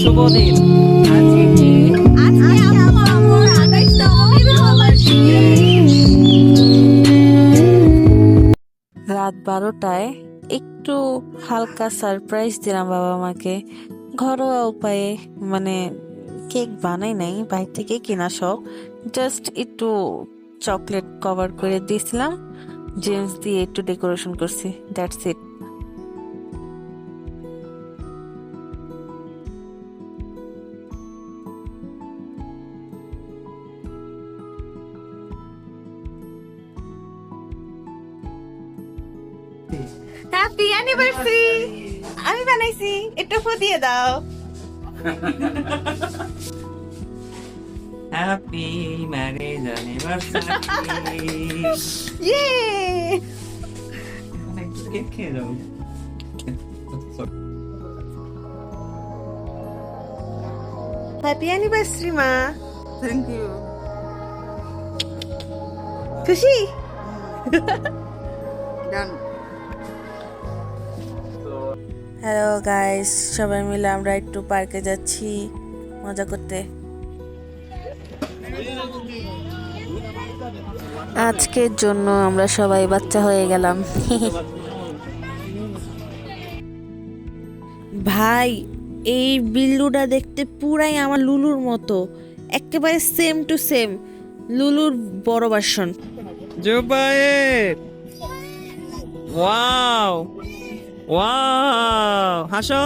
শুভ দিন। রাত 12টায় একটু হালকা সারপ্রাইজ দিলাম বাবা মাকে, ঘরোয়া উপায়ে। মানে কেক বানাই নাই, বাইরে থেকে কিনা সব, জাস্ট একটু চকলেট কভার করে দিয়েছিলাম, জেমস দিয়ে একটু ডেকোরেশন করছি, দ্যাটস ইট। Happy anniversary! আমি বানাইছি, একটু ফু দিয়ে দাও। Happy marriage anniversary. Yay! Cake খেয়ে যাও। হ্যাপি অ্যানিভার্সারি মা। Thank you. খুশি? ডান। হ্যালো গাইস, সবাই মিলে আমরা একটু পার্কে যাচ্ছি মজা করতে। আজকের জন্য আমরা সবাই বাচ্চা হয়ে গেলাম। ভাই, এই বিল্লুটা দেখতে পুরাই আমার লুলুর মতো, একেবারে সেম টু সেম লুলুর বড় ভার্সন। জুবায়ের, ওয়াও ওয়াও, হাসো।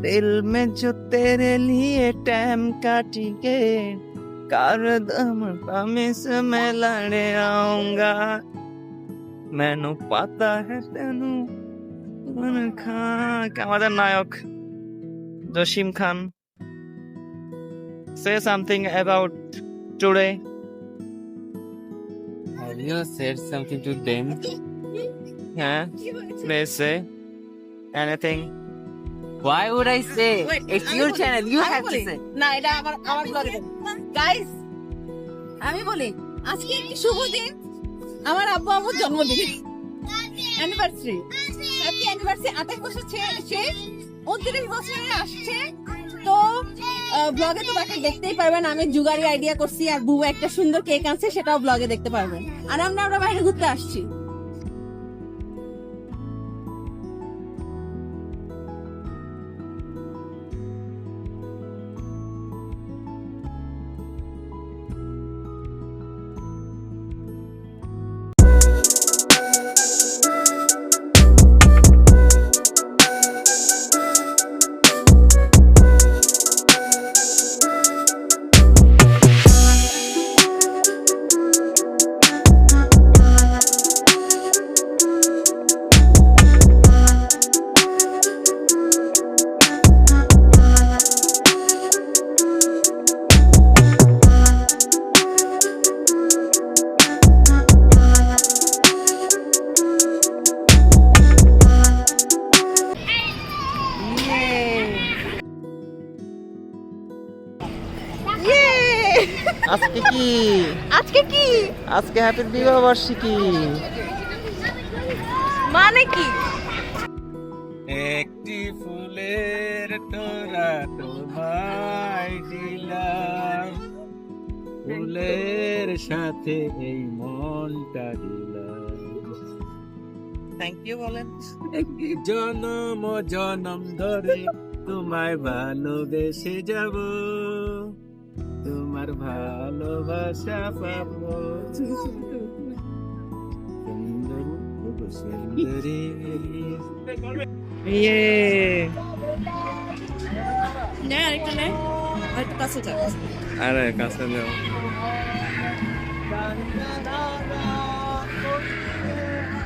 दिल में जो तेरे लिए टाइम काटेंगे, कारदम से मैं लड़े आऊंगा, मैनू पता है तेनू खान। আমাদের নায়ক জসিম খান, say something about today. Have you said something to them? Yeah, please say anything. Why would I say? It's your channel. You have to say. না, এটা আমার ব্লগে। গাইস, আমি বলি আজকে একটি শুভ দিন, আমার আব্বু আম্মুর জন্মদিন, অ্যানিভার্সারি। Happy anniversary. 28 বছর শেষ, 29 বছরে আসছে। তো ব্লগে তো বাকি দেখতেই পারবেন, আমি জুগারি আইডিয়া করছি আর বুবু একটা সুন্দর কেক আনছে, সেটাও ব্লগে দেখতে পারবেন। আর আমরা বাইরে ঘুরতে আসছি। আজকে কি? আজকে কি আজকে হ্যাপি বিবাহ বার্ষিকী। মানে কি? একটি ফুলের তোড়া তোমায় দিলাম, ফুলের সাথে এই মনটা দিলাম। থ্যাংক ইউ বলেন। জনম জনম ধরে তোমায় ভালোবেসে যাব, তোমার ভালোবাসা পাবো। সুন্দরী ইয়ে না, আরেকটা নেই, আরেকটা কাছে যাও। আরে কাছে যাও।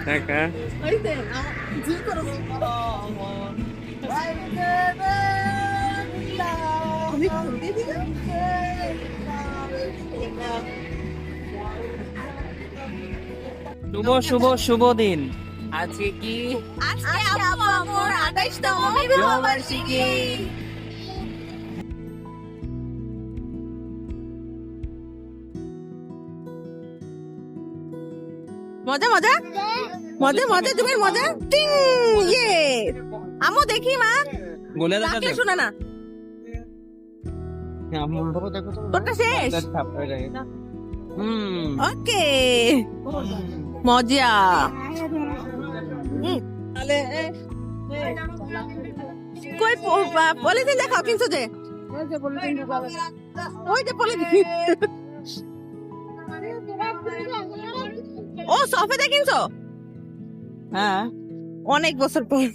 টাকা ওই দেন, জি করো। আমি ফোন দিয়ে দিলাম। শুভ শুভ শুভ দিন। আজকে কি আজকে আব্বু আম্মুর 28তম বিবাহ বার্ষিকী। মজা মজা মজা মজা তুমি মজা টিং ইয়ে আম্মু দেখি মা বলে ডাকলে শোনা না তোরটা শেষ ওকে মজা তাহলে কই পলিথিন দেখাও কিনছো যে ওই যে পলিথিন ও সফেদা কিনছো হ্যাঁ অনেক বছর পর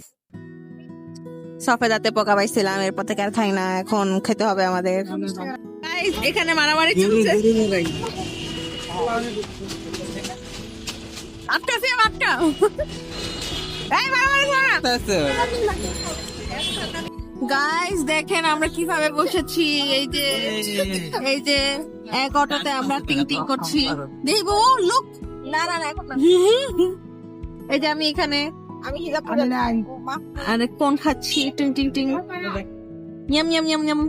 সফেদাতে পোকা পাইছিলাম এরপর থেকে আর খাই না এখন খেতে হবে আমাদের Guys, এখানে মারামারি চলছে আটকা ফিয়াম আটকা এই মারামারি করো না গাইস দেখেন আমরা কিভাবে বসেছি এই যে এক অটোতে আমরা টিং টিং করছি দেখবো লুক না না না এখন না এই যে আমি এখানে আরে কোন খাচ্ছি টিং টিং টিং ইয়াম ইয়াম ইয়াম ইয়াম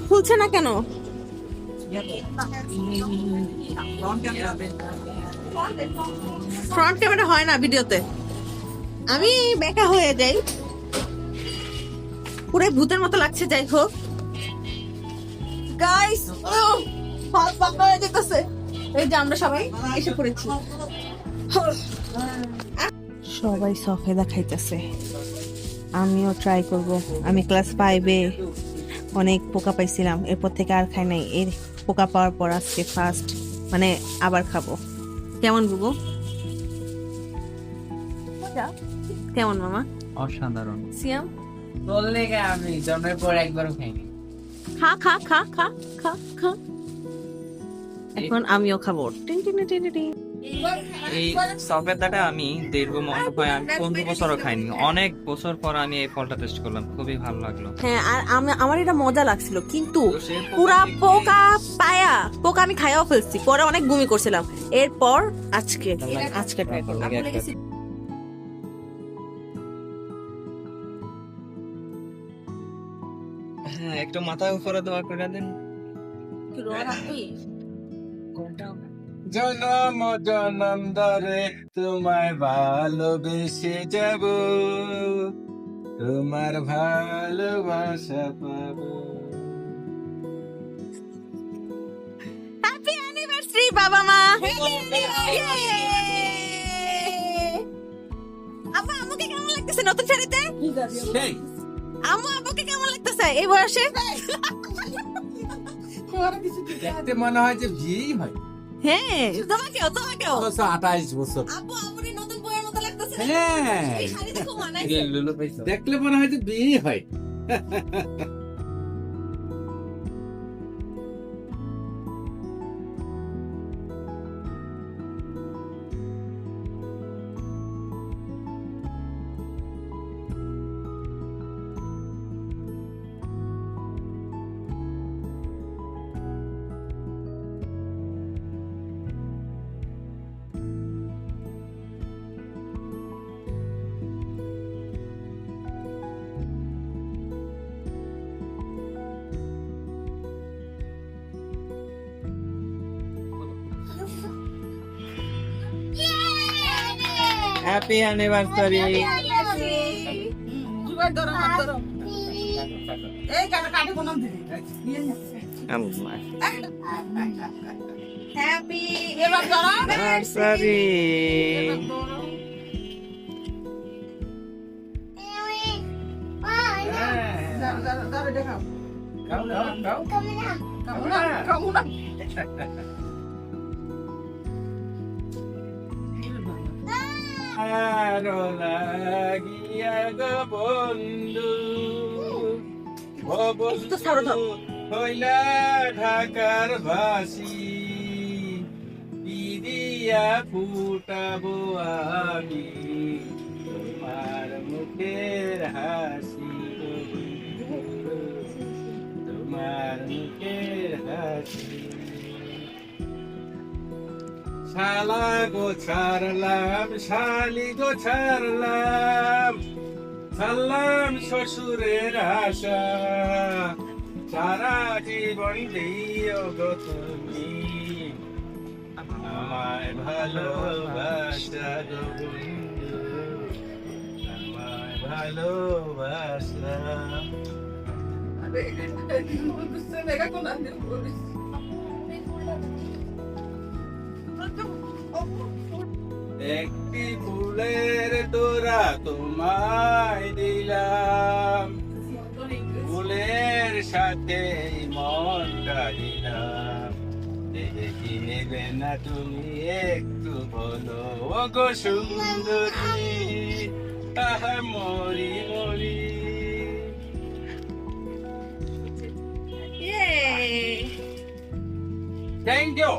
খুলছে না কেন ফ্রন্ট ক্যামেরা হয় না ভিডিওতে আমি বেকা হয়ে যাই পুরো ভূতের মতো লাগছে যাই হোক গাইস হাত পাকা হয়ে যেতেছে এই যে আমরা সবাই এসে পড়েছি সবাই সফেদা খাইতেছে আমিও ট্রাই করব আমি ক্লাস 5-এ অনেক পোকা পাইছিলাম এরপর থেকে আর খাই নাই এর পোকা পাওয়ার পর আজকে ফার্স্ট মানে আবার খাবো কেমন বুবু কেমন মামা অসাধারণ। সিয়াম বললে কে আমি জন্মের পর একবারও খাইনি। খা খা খা খা খা খা এখন আমিও খাবো টিং টিং টিং টিং এই সফেদাটা আমি দীর্ঘ মনে হয় আমি 15 বছরও খাইনি, অনেক বছর পর আমি এই ফলটা টেস্ট করলাম, খুবই ভালো লাগলো। হ্যাঁ আর আমার এটা মজা লাগছিল কিন্তু পুরা পোকা আমি খাইয়াও ফেলছি পরে অনেক বমি করছিলাম এরপর আজকে ট্রাই করলাম হ্যাঁ একটু মাথায় উপরে দেওয়া করে দেন। জনম জনম ধরে তোমায় ভালোবেসে যাব, তোমার ভালোবাসা পাবো। হ্যাপি অ্যানিভার্সারি বাবা মা আব্বা আম্মুকে কেমন লাগতেছে নতুন শাড়িতে আম্মু আব্বুকে কেমন লাগতেছে এই বয়সে দেখতে মনে হয় যে বিয়েই হয়। হ্যাঁ তোমাকেও 28 বছর। আব্বু আম্মুর এই নতুন বউয়ের মতো লাগতেছে হ্যাঁ এই শাড়িতে খুব মানাইছে দেখলে মনে হয় যে বিয়েই হয়। Happy anniversary. হ্যাপি এবার ধরো অ্যানিভার্সারি। আরো লাগিয়া গো বন্ধু, ও বন্ধু হইলা ঢাকার বাসি, পিদিয়া ফুটাবো আমি তোমার মুখের হাসি, তোমার মুখের হাসি। শালা গো ছাড়লাম, শালি গো ছাড়লাম, ছাড়লাম শ্বশুরের আশা, সারা জীবন দিও গো তুমি আমায় ভালোবাসা গো বন্ধু, আমায় ভালোবাসা। একটি ফুলের তোরা তোমায় দিলাম, ফুলের সাথে মনটা দিলাম, কি নেবে না তুমি একটু বলো ও গো সুন্দরী, তাহা মরি মরি। Thank you.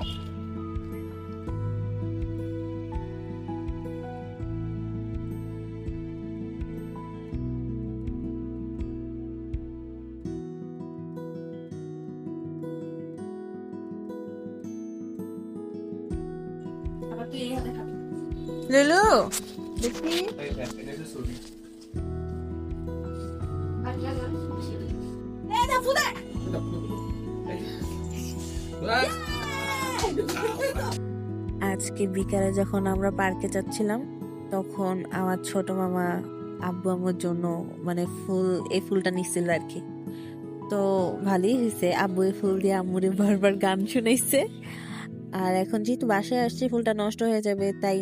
লুলু আজকে বিকালে যখন আমরা পার্কে যাচ্ছিলাম তখন আমার ছোট মামা আব্বু আম্মুর জন্য মানে এই ফুলটা নিচ্ছিল আর কি। তো ভালোই হয়েছে, আব্বু এই ফুল দিয়ে আম্মুরে বারবার গান শুনাইছে। আর এখন যেহেতু বাসায় আসছে ফুলটা নষ্ট হয়ে যাবে, তাই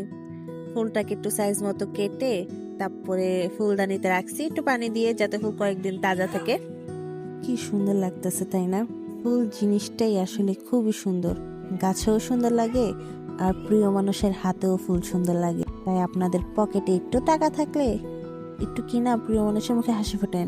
ফুলটাকে একটু সাইজ মতো কেটে তারপরে ফুলদানিতে রাখছি একটু পানি দিয়ে, যাতে ফুল কয়েকদিন তাজা থাকে। কি সুন্দর লাগতেছে তাই না? ফুল জিনিসটাই আসলে খুবই সুন্দর, গাছেও সুন্দর লাগে আর প্রিয় মানুষের হাতেও ফুল সুন্দর লাগে। তাই আপনাদের পকেটে একটু টাকা থাকলে একটু কিনা প্রিয় মানুষের মুখে হাসি ফোটান।